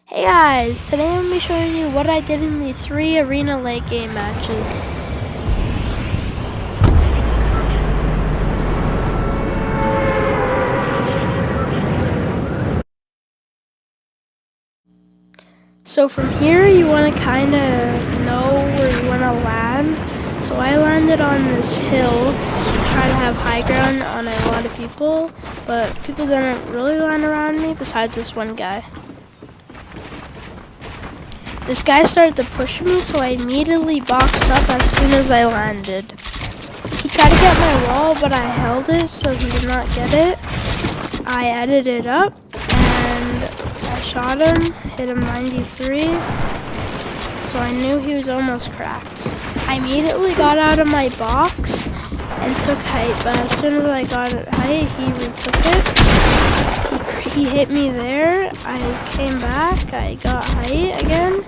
Hey guys, today I'm going to be showing you what I did in the 3 arena late game matches. So from here you want to kind of know where you want to land. So I landed on this hill to try to have high ground on a lot of people, but people didn't really land around me besides this one guy. This guy started to push me, so I immediately boxed up as soon as I landed. He tried to get my wall, but I held it so he did not get it. I edited it up, and I shot him, hit him 93, so I knew he was almost cracked. I immediately got out of my box and took height, but as soon as I got it height, he retook it. He hit me there, I came back, I got height again.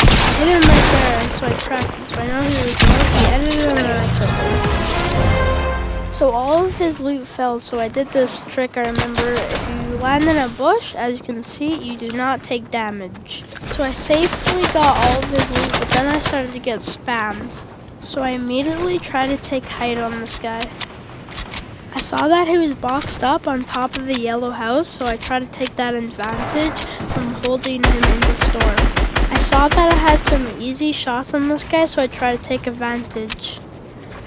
I hit him right there, so I cracked him, so I know he was low. He edited him and I killed him. So all of his loot fell, so I did this trick. I remember, if you land in a bush, as you can see, you do not take damage. So I safely got all of his loot, but then I started to get spammed. So I immediately tried to take height on this guy. I saw that he was boxed up on top of the yellow house, so I tried to take that advantage from holding him in the storm. I saw that I had some easy shots on this guy, so I tried to take advantage.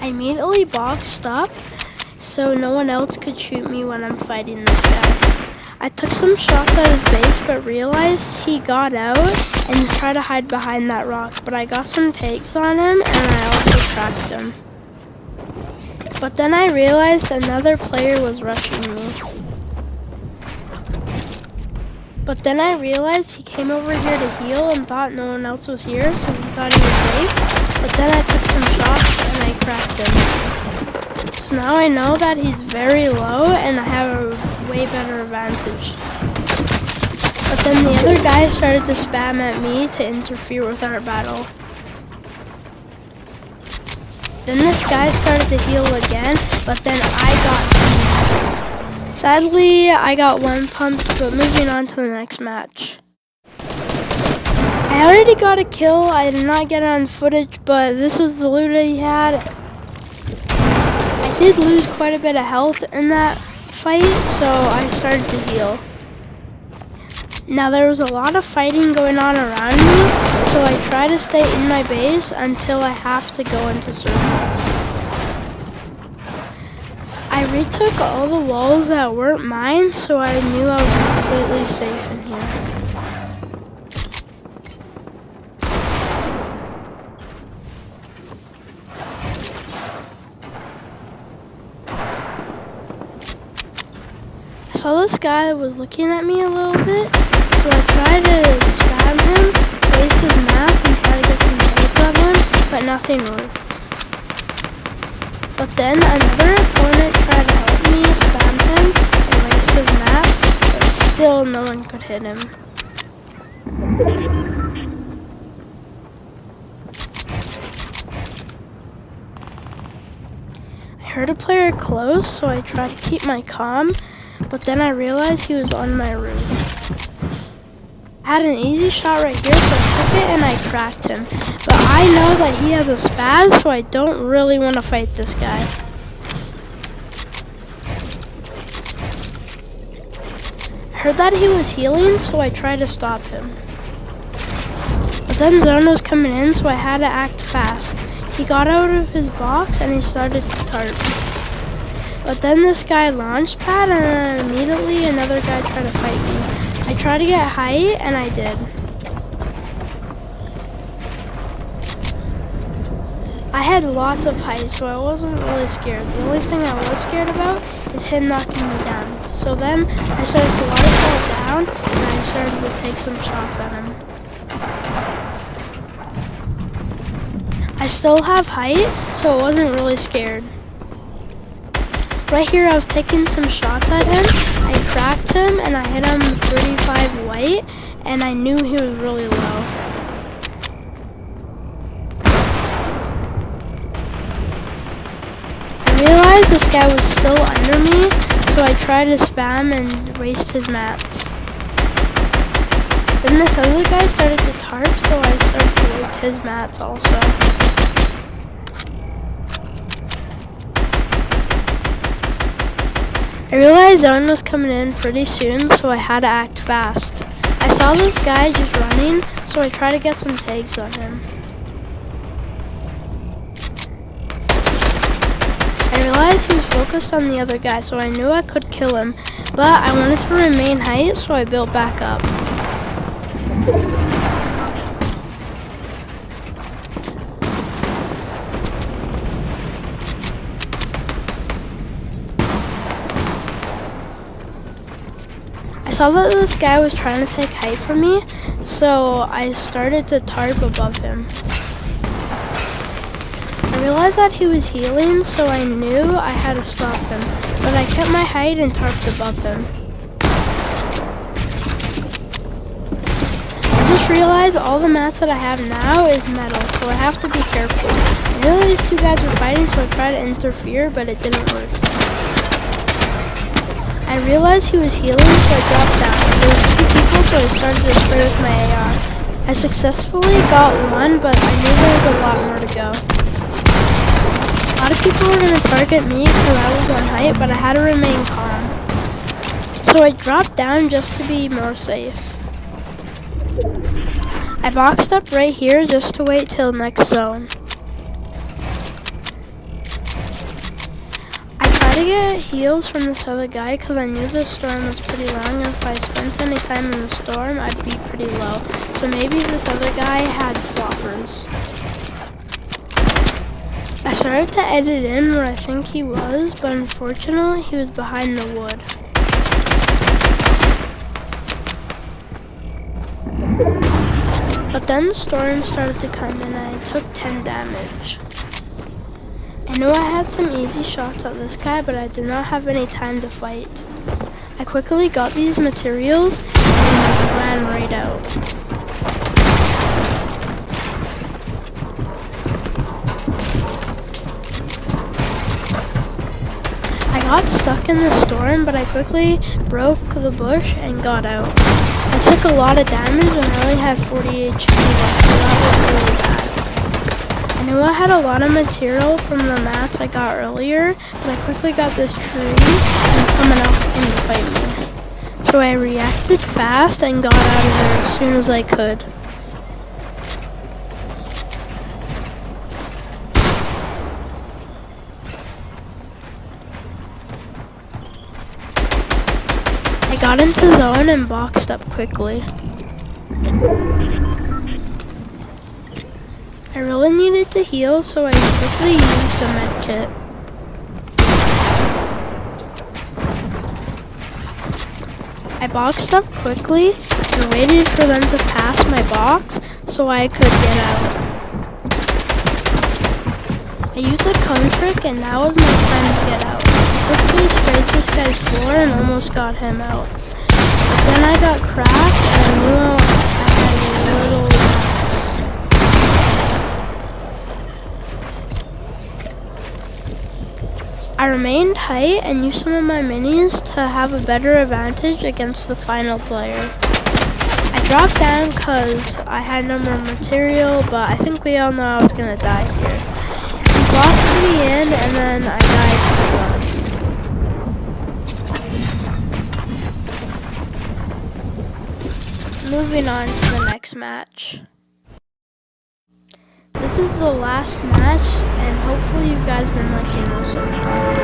I immediately boxed up so no one else could shoot me when I'm fighting this guy. I took some shots at his base, but realized he got out and tried to hide behind that rock, but I got some takes on him and I also cracked him. But then I realized another player was rushing me. But then I realized he came over here to heal and thought no one else was here, so he thought he was safe. But then I took some shots and I cracked him. So now I know that he's very low and I have a way better advantage. But then the other guy started to spam at me to interfere with our battle. Then this guy started to heal again, but then I got beat. Sadly, I got one pumped, but moving on to the next match. I already got a kill. I did not get it on footage, but this was the loot that he had. I did lose quite a bit of health in that fight, so I started to heal. Now there was a lot of fighting going on around me, so I try to stay in my base until I have to go into circle. I retook all the walls that weren't mine, so I knew I was completely safe in here. I saw this guy was looking at me a little bit, so I tried to spam him, waste his mats, and try to get some hits on him, but nothing worked. But then another opponent tried to help me spam him and waste his mats, but still no one could hit him. I heard a player close, so I tried to keep my calm, but then I realized he was on my roof. I had an easy shot right here, so I took it and I cracked him. But I know that he has a spaz, so I don't really want to fight this guy. I heard that he was healing, so I tried to stop him. But then Zone was coming in, so I had to act fast. He got out of his box and he started to tarp. But then this guy launched pad and then immediately another guy tried to fight me. I tried to get height and I did. I had lots of height, so I wasn't really scared. The only thing I was scared about is him knocking me down. So then I started to waterfall down and I started to take some shots at him. I still have height, so I wasn't really scared. Right here I was taking some shots at him, I cracked him and I hit him 35 white and I knew he was really low. I realized this guy was still under me, so I tried to spam and waste his mats. this other guy started to tarp, so I started to waste his mats also. I realized zone was coming in pretty soon, so I had to act fast. I saw this guy just running, so I tried to get some tags on him. I realized he was focused on the other guy, so I knew I could kill him, but I wanted to remain height, so I built back up. I saw that this guy was trying to take height from me, so I started to tarp above him. I realized that he was healing, so I knew I had to stop him, but I kept my height and tarped above him. I just realized all the mats that I have now is metal, so I have to be careful. I knew these two guys were fighting, so I tried to interfere, but it didn't work. I realized he was healing, so I dropped down. There was two people, so I started to spray with my AR. I successfully got one, but I knew there was a lot more to go. A lot of people were going to target me because I was on height, but I had to remain calm. So I dropped down just to be more safe. I boxed up right here just to wait till next zone. I get heals from this other guy because I knew the storm was pretty long, and if I spent any time in the storm, I'd be pretty low. So maybe this other guy had floppers. I started to edit in where I think he was, but unfortunately he was behind the wood. But then the storm started to come and I took 10 damage. I knew I had some easy shots at this guy, but I did not have any time to fight. I quickly got these materials and ran right out. I got stuck in the storm, but I quickly broke the bush and got out. I took a lot of damage and I only had 40 HP left, so that was really bad. I knew I had a lot of material from the mats I got earlier, but I quickly got this tree and someone else came to fight me. So I reacted fast and got out of there as soon as I could. I got into zone and boxed up quickly. I really needed to heal, so I quickly used a med kit. I boxed up quickly and waited for them to pass my box so I could get out. I used a cone trick and now was my time to get out. I quickly sprayed this guy's floor and almost got him out. But then I got cracked and I knew I had a little mess. I remained height and used some of my minis to have a better advantage against the final player. I dropped down because I had no more material, but I think we all know I was going to die here. He boxed me in and then I died from zone. Moving on to the next match. This is the last match, and hopefully you guys have been liking this so far.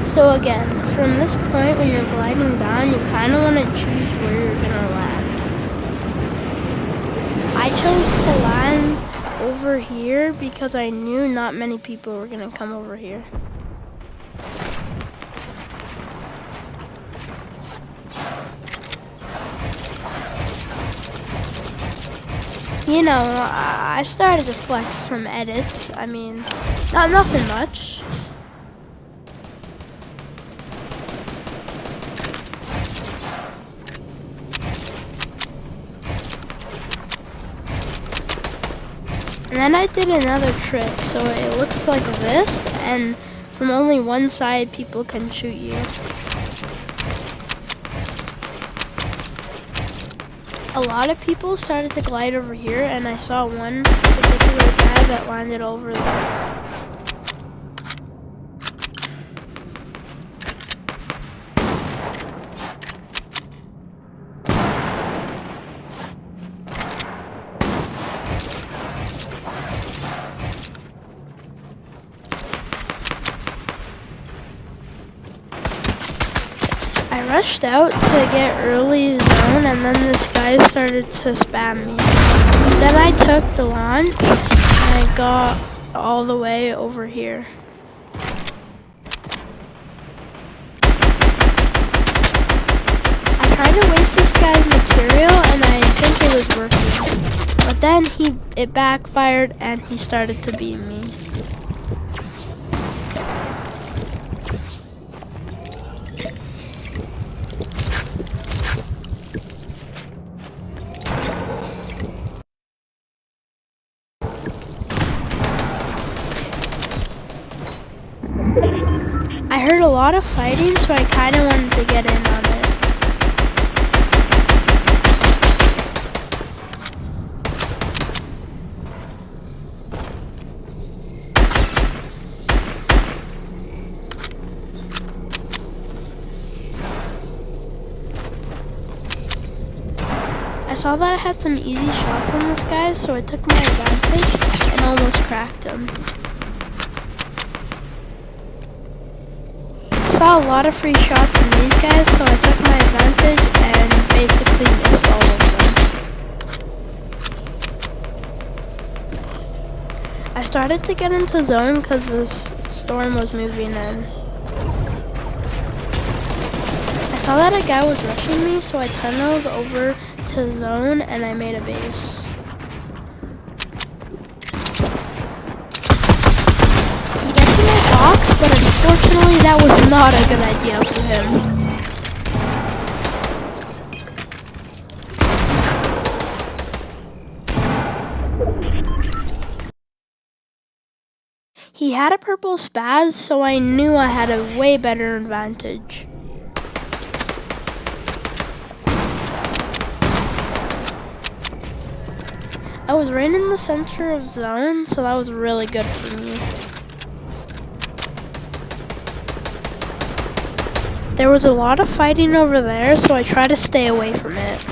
So again, from this point when you're gliding down, you kind of want to choose where you're going to land. I chose to land over here because I knew not many people were going to come over here. You know, I started to flex some edits. I mean, nothing much. And then I did another trick, so it looks like this, and from only one side people can shoot you. A lot of people started to glide over here, and I saw one particular guy that landed over there. I rushed out to get early zone, and then this guy started to spam me. Then I took the launch, and I got all the way over here. I tried to waste this guy's material, and I think it was working. But then it backfired, and he started to beat me. I heard a lot of fighting, so I kind of wanted to get in on it. I saw that I had some easy shots on this guy, so I took my advantage and almost cracked him. I saw a lot of free shots in these guys, so I took my advantage and basically missed all of them. I started to get into zone because this storm was moving in. I saw that a guy was rushing me, so I tunneled over to zone and I made a base. Box, but unfortunately that was not a good idea for him. He had a purple spaz, so I knew I had a way better advantage. I was right in the center of zone, so that was really good for me. There was a lot of fighting over there, so I tried to stay away from it.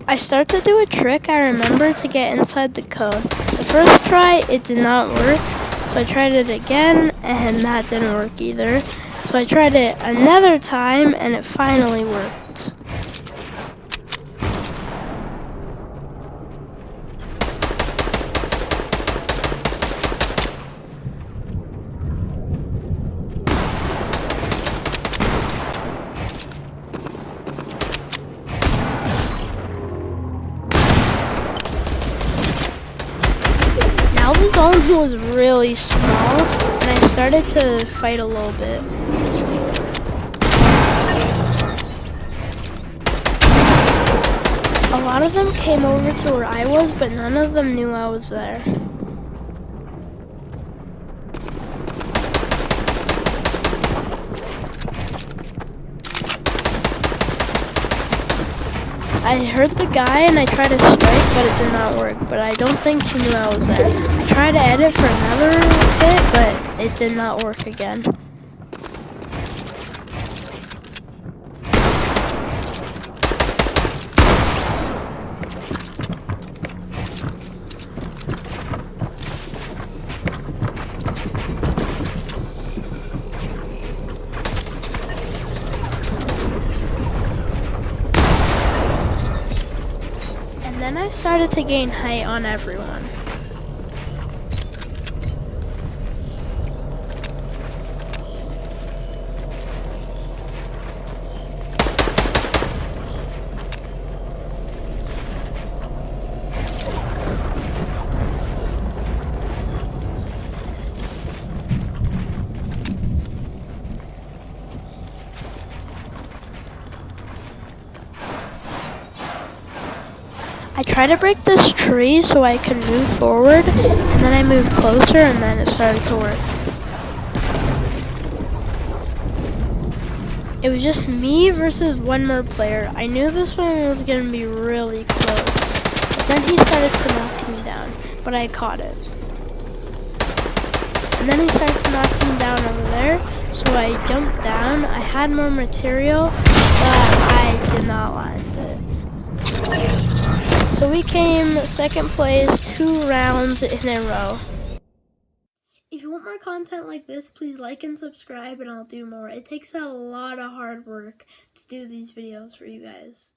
I start to do a trick I remember to get inside the cone. The first try, it did not work, so I tried it again, and that didn't work either. So I tried it another time, and it finally worked. The zone was really small, and I started to fight a little bit. A lot of them came over to where I was, but none of them knew I was there. I heard the guy and I tried to strike, but it did not work. But I don't think he knew I was there. I tried to edit for another hit, but it did not work again. I started to gain height on everyone. I tried to break this tree so I could move forward, and then I moved closer, and then it started to work. It was just me versus one more player. I knew this one was going to be really close, but then he started to knock me down, but I caught it. And then he started to knock me down over there, so I jumped down. I had more material, but I did not land it. So we came second place 2 rounds in a row. If you want more content like this, please like and subscribe and I'll do more. It takes a lot of hard work to do these videos for you guys.